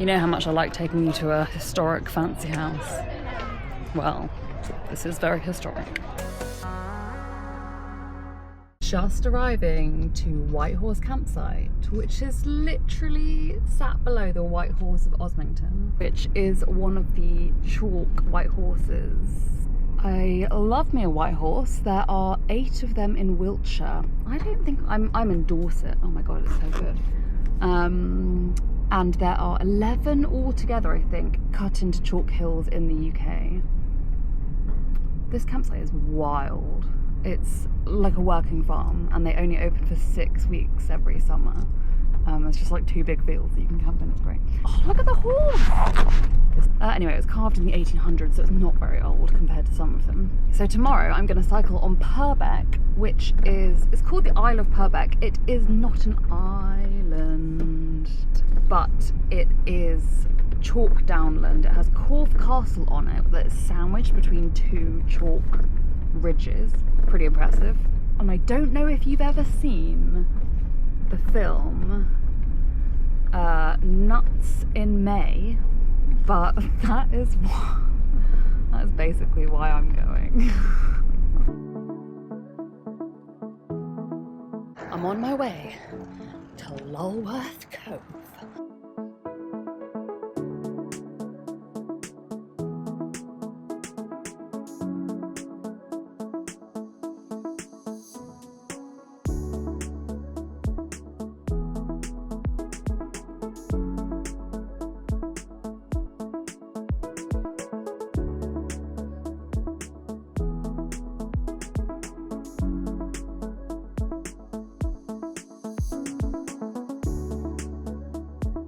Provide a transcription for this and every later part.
You know how much I like taking you to a historic fancy house. Well, this is very historic. Just arriving to White Horse Campsite, which is literally sat below the White Horse of Osmington, which is one of the chalk white horses. I love me a white horse. There are 8 of them in Wiltshire. I don't think I'm in Dorset. Oh my god, it's so good. And there are 11 altogether, I think, cut into chalk hills in the UK. This campsite is wild. It's like a working farm, and they only open for 6 weeks every summer. It's just like 2 big fields that you can camp in. It's great. Oh, look at the horse! Anyway, it was carved in the 1800s, so it's not very old compared to some of them. So tomorrow I'm going to cycle on Purbeck, which is, it's called the Isle of Purbeck. It is not an island, but it is chalk downland. It has Corfe Castle on it that is sandwiched between 2 chalk ridges. Pretty impressive. And I don't know if you've ever seen the film Nuts in May, but that is basically why I'm going. I'm on my way to Lulworth Cove.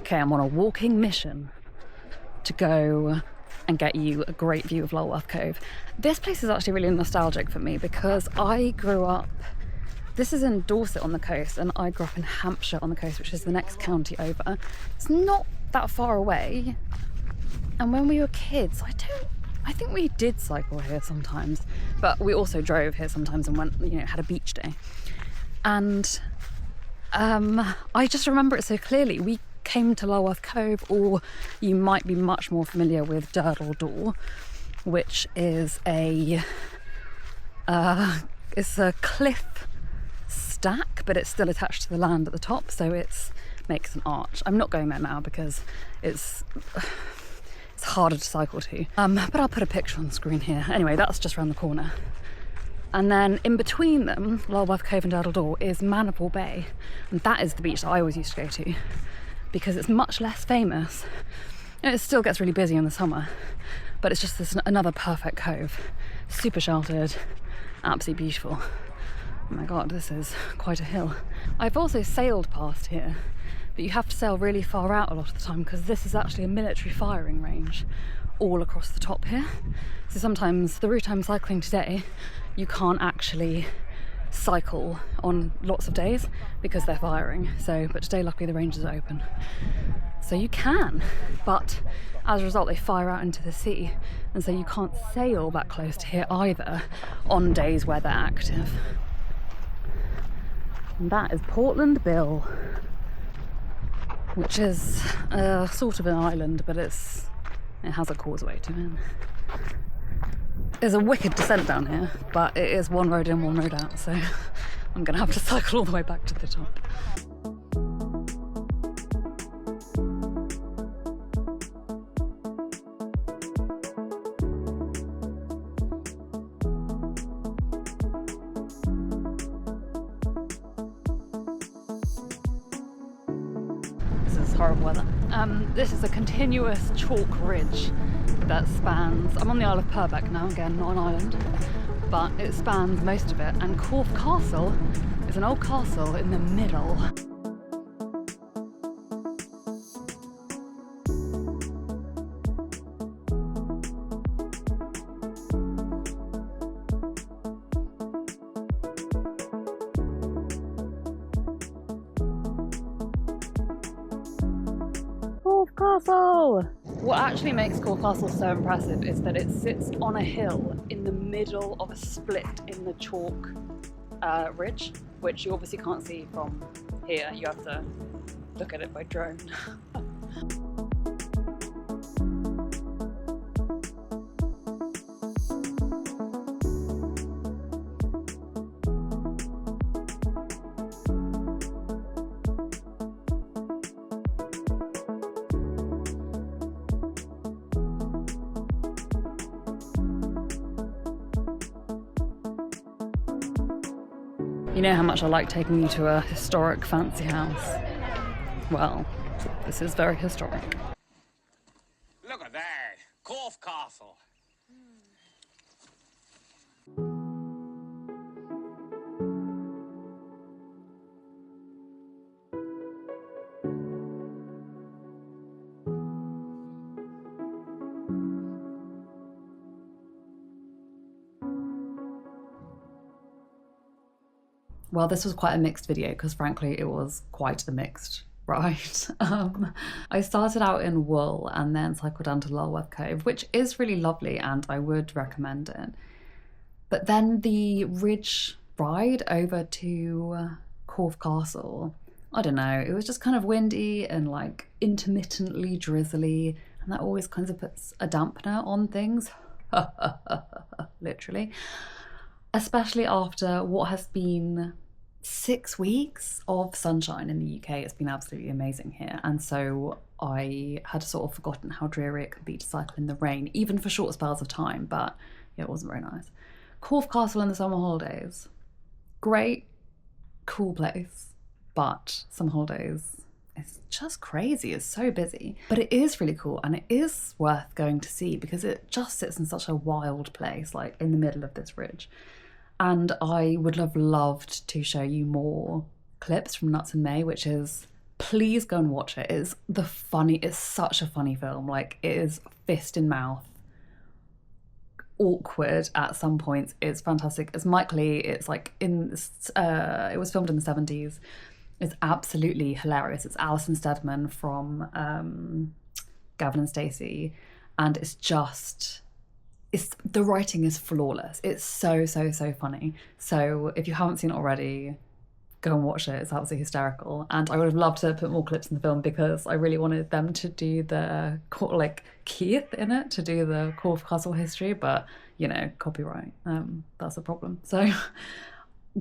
Okay, I'm on a walking mission to go and get you a great view of Lulworth Cove. This place is actually really nostalgic for me because I grew up, this is in Dorset on the coast, and I grew up in Hampshire on the coast, which is the next county over. It's not that far away. And when we were kids, I think we did cycle here sometimes, but we also drove here sometimes and went, you know, had a beach day. And I just remember it so clearly. We came to Lulworth Cove, or you might be much more familiar with Durdle Door, which is it's a cliff stack, but it's still attached to the land at the top, so it makes an arch. I'm not going there now because it's harder to cycle to, but I'll put a picture on the screen here. Anyway, that's just around the corner. And then in between them, Lulworth Cove and Durdle Door, is Maniple Bay, and that is the beach that I always used to go to, because it's much less famous. It still gets really busy in the summer, but it's just another perfect cove. Super sheltered, absolutely beautiful. Oh my god, this is quite a hill. I've also sailed past here, but you have to sail really far out a lot of the time because this is actually a military firing range all across the top here. So sometimes the route I'm cycling today, you can't actually cycle on lots of days because they're firing. But today luckily the ranges are open, so you can, but as a result they fire out into the sea, and so you can't sail that close to here either on days where they're active. And that is Portland Bill, which is sort of an island, but it has a causeway to it. There's a wicked descent down here, but it is one road in, one road out, so I'm gonna have to cycle all the way back to the top. This is horrible weather. This is a continuous chalk ridge that spans, I'm on the Isle of Purbeck now, again, not an island, but it spans most of it, and Corfe Castle is an old castle in the middle. Corfe Castle! What actually makes Corfe Castle so impressive is that it sits on a hill in the middle of a split in the chalk ridge, which you obviously can't see from here. You have to look at it by drone. You know how much I like taking you to a historic fancy house. Well, this is very historic. Look at that, Corfe Castle. Well, this was quite a mixed video because frankly it was quite a mixed ride. I started out in Wool and then cycled down to Lulworth Cove, which is really lovely and I would recommend it. But then the ridge ride over to Corfe Castle, I don't know, it was just kind of windy and like intermittently drizzly, and that always kind of puts a dampener on things. Literally. Especially after what has been 6 weeks of sunshine in the UK. It's been absolutely amazing here. And so I had sort of forgotten how dreary it can be to cycle in the rain, even for short spells of time, but yeah, it wasn't very nice. Corfe Castle in the summer holidays. Great, cool place, but summer holidays, it's just crazy. It's so busy, but it is really cool and it is worth going to see because it just sits in such a wild place, like in the middle of this ridge. And I would have loved to show you more clips from Nuts in May, which is, please go and watch it. It's such a funny film. Like, it is fist in mouth, awkward at some points. It's fantastic. It's Mike Leigh. It's like it was filmed in the 70s. It's absolutely hilarious. It's Alison Steadman from Gavin and Stacey, and the writing is flawless. It's so funny. So if you haven't seen it already, go and watch it. It's absolutely hysterical. And I would have loved to put more clips in the film because I really wanted them to do Keith in it, to do the Corfe Castle history, but you know, copyright, that's a problem. So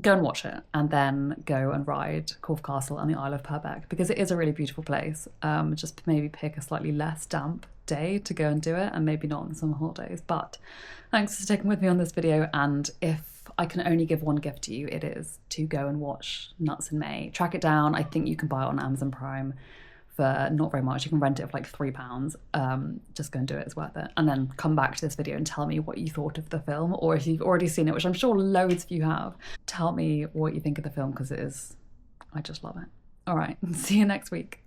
go and watch it and then go and ride Corfe Castle and the Isle of Purbeck because it is a really beautiful place. Just maybe pick a slightly less damp day to go and do it, and maybe not on the summer holidays. But thanks for sticking with me on this video, and if I can only give one gift to you, it is to go and watch Nuts in May. Track it down. I think you can buy it on Amazon Prime for not very much. You can rent it for like £3. Just go and do it, it's worth it. And then come back to this video and tell me what you thought of the film, or if you've already seen it, which I'm sure loads of you have, tell me what you think of the film because I just love it. All right, see you next week.